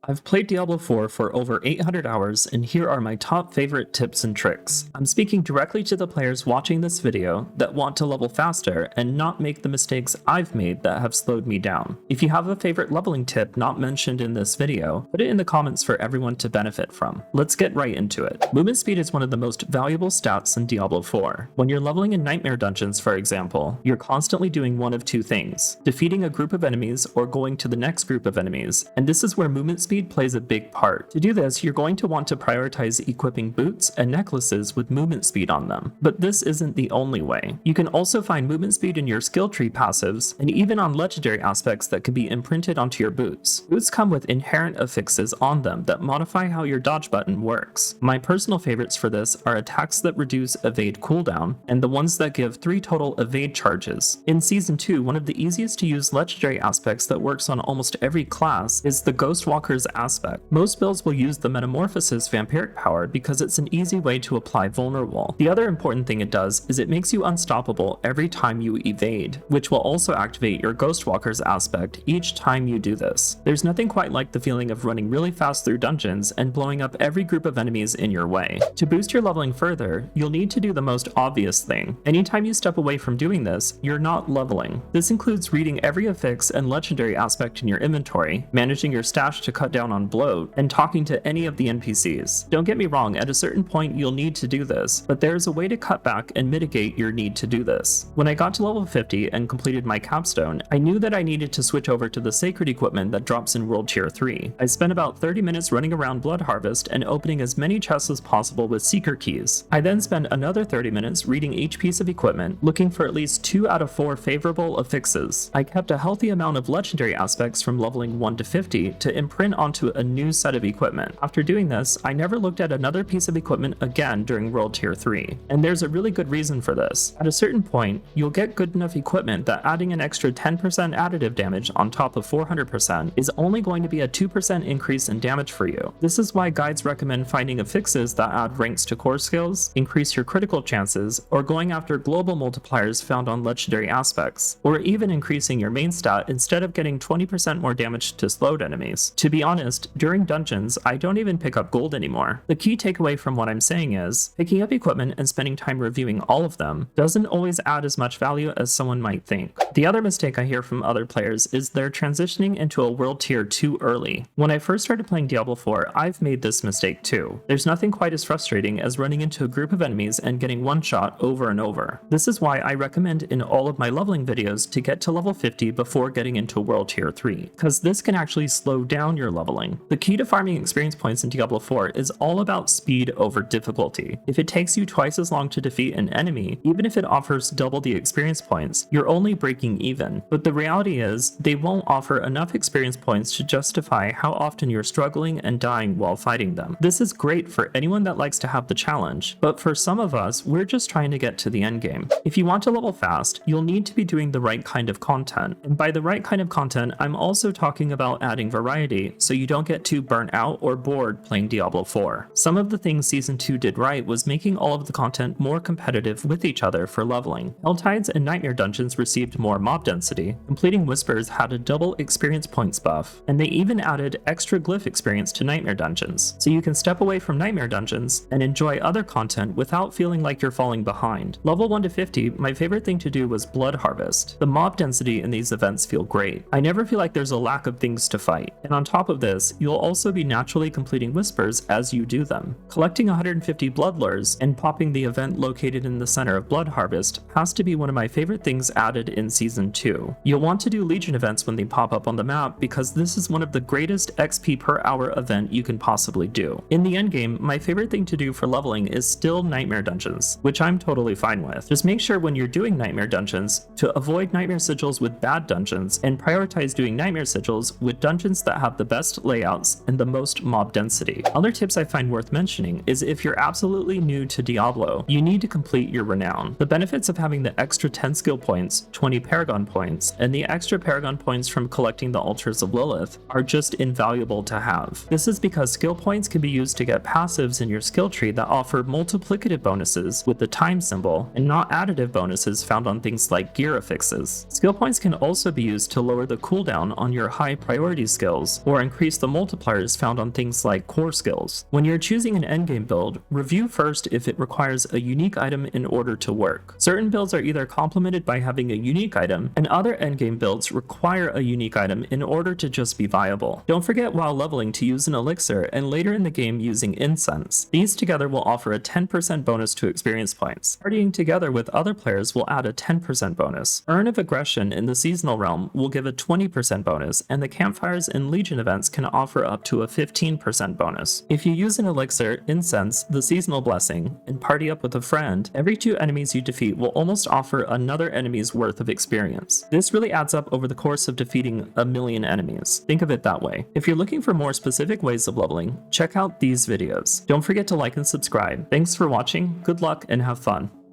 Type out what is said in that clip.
I've played Diablo 4 for over 800 hours, and here are my top favorite tips and tricks. I'm speaking directly to the players watching this video that want to level faster and not make the mistakes I've made that have slowed me down. If you have a favorite leveling tip not mentioned in this video, put it in the comments for everyone to benefit from. Let's get right into it. Movement speed is one of the most valuable stats in Diablo 4. When you're leveling in nightmare dungeons, for example, you're constantly doing one of two things: defeating a group of enemies or going to the next group of enemies, and this is where movement speed plays a big part. To do this, you're going to want to prioritize equipping boots and necklaces with movement speed on them. But this isn't the only way. You can also find movement speed in your skill tree passives, and even on legendary aspects that can be imprinted onto your boots. Boots come with inherent affixes on them that modify how your dodge button works. My personal favorites for this are attacks that reduce evade cooldown, and the ones that give 3 total evade charges. In Season 2, one of the easiest to use legendary aspects that works on almost every class is the Ghostwalker's aspect. Most builds will use the Metamorphosis vampiric power because it's an easy way to apply vulnerable. The other important thing it does is it makes you unstoppable every time you evade, which will also activate your Ghostwalker's aspect each time you do this. There's nothing quite like the feeling of running really fast through dungeons and blowing up every group of enemies in your way. To boost your leveling further, you'll need to do the most obvious thing. Anytime you step away from doing this, you're not leveling. This includes reading every affix and legendary aspect in your inventory, managing your stash to cut down on bloat, and talking to any of the NPCs. Don't get me wrong, at a certain point you'll need to do this, but there's a way to cut back and mitigate your need to do this. When I got to level 50 and completed my capstone, I knew that I needed to switch over to the sacred equipment that drops in World Tier 3. I spent about 30 minutes running around Blood Harvest and opening as many chests as possible with seeker keys. I then spent another 30 minutes reading each piece of equipment, looking for at least 2 out of 4 favorable affixes. I kept a healthy amount of legendary aspects from leveling 1 to 50 to imprint onto a new set of equipment. After doing this, I never looked at another piece of equipment again during World Tier 3, and there's a really good reason for this. At a certain point, you'll get good enough equipment that adding an extra 10% additive damage on top of 400% is only going to be a 2% increase in damage for you. This is why guides recommend finding affixes that add ranks to core skills, increase your critical chances, or going after global multipliers found on legendary aspects, or even increasing your main stat instead of getting 20% more damage to slowed enemies. To be honest, during dungeons, I don't even pick up gold anymore. The key takeaway from what I'm saying is, picking up equipment and spending time reviewing all of them doesn't always add as much value as someone might think. The other mistake I hear from other players is they're transitioning into a world tier too early. When I first started playing Diablo 4, I've made this mistake too. There's nothing quite as frustrating as running into a group of enemies and getting one shot over and over. This is why I recommend in all of my leveling videos to get to level 50 before getting into world tier 3, because this can actually slow down your leveling. The key to farming experience points in Diablo 4 is all about speed over difficulty. If it takes you twice as long to defeat an enemy, even if it offers double the experience points, you're only breaking even. But the reality is, they won't offer enough experience points to justify how often you're struggling and dying while fighting them. This is great for anyone that likes to have the challenge, but for some of us, we're just trying to get to the end game. If you want to level fast, you'll need to be doing the right kind of content. And by the right kind of content, I'm also talking about adding variety so you don't get too burnt out or bored playing Diablo 4. Some of the things Season 2 did right was making all of the content more competitive with each other for leveling. Helltides and Nightmare Dungeons received more mob density, completing Whispers had a double experience points buff, and they even added extra glyph experience to Nightmare Dungeons, so you can step away from Nightmare Dungeons and enjoy other content without feeling like you're falling behind. Level 1 to 50, my favorite thing to do was Blood Harvest. The mob density in these events feel great. I never feel like there's a lack of things to fight, and on top of this, you'll also be naturally completing Whispers as you do them. Collecting 150 blood lures and popping the event located in the center of Blood Harvest has to be one of my favorite things added in Season 2. You'll want to do Legion events when they pop up on the map because this is one of the greatest XP per hour event you can possibly do. In the endgame, my favorite thing to do for leveling is still Nightmare Dungeons, which I'm totally fine with. Just make sure when you're doing Nightmare Dungeons to avoid Nightmare Sigils with bad dungeons and prioritize doing Nightmare Sigils with dungeons that have the best layouts and the most mob density. Other tips I find worth mentioning is if you're absolutely new to Diablo, you need to complete your renown. The benefits of having the extra 10 skill points, 20 paragon points, and the extra paragon points from collecting the altars of Lilith are just invaluable to have. This is because skill points can be used to get passives in your skill tree that offer multiplicative bonuses with the time symbol and not additive bonuses found on things like gear affixes. Skill points can also be used to lower the cooldown on your high priority skills or increase the multipliers found on things like core skills. When you're choosing an endgame build, review first if it requires a unique item in order to work. Certain builds are either complemented by having a unique item, and other endgame builds require a unique item in order to just be viable. Don't forget while leveling to use an elixir, and later in the game using incense. These together will offer a 10% bonus to experience points. Partying together with other players will add a 10% bonus. Urn of Aggression in the seasonal realm will give a 20% bonus, and the campfires and legion events can offer up to a 15% bonus. If you use an elixir, incense, the seasonal blessing, and party up with a friend, every 2 enemies you defeat will almost offer another enemy's worth of experience. This really adds up over the course of defeating 1,000,000 enemies. Think of it that way. If you're looking for more specific ways of leveling, check out these videos. Don't forget to like and subscribe. Thanks for watching, good luck, and have fun.